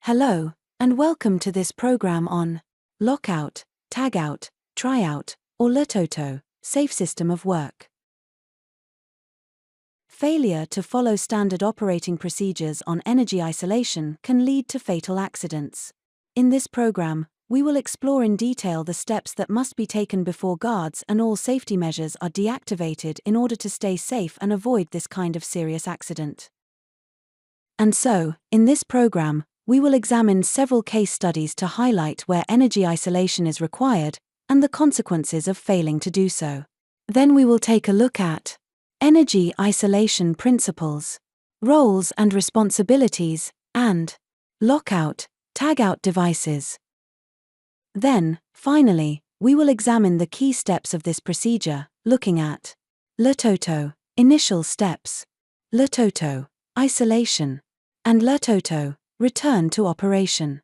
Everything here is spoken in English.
Hello, and welcome to this program on lockout, tagout, tryout, or LOTOTO, safe system of work. Failure to follow standard operating procedures on energy isolation can lead to fatal accidents. In this program, we will explore in detail the steps that must be taken before guards and all safety measures are deactivated in order to stay safe and avoid this kind of serious accident. And so, in this program, we will examine several case studies to highlight where energy isolation is required and the consequences of failing to do so. Then we will take a look at energy isolation principles, roles and responsibilities, and lockout, tagout devices. Then, finally, we will examine the key steps of this procedure, looking at LOTOTO, initial steps, LOTOTO, isolation, and LOTOTO, return to operation.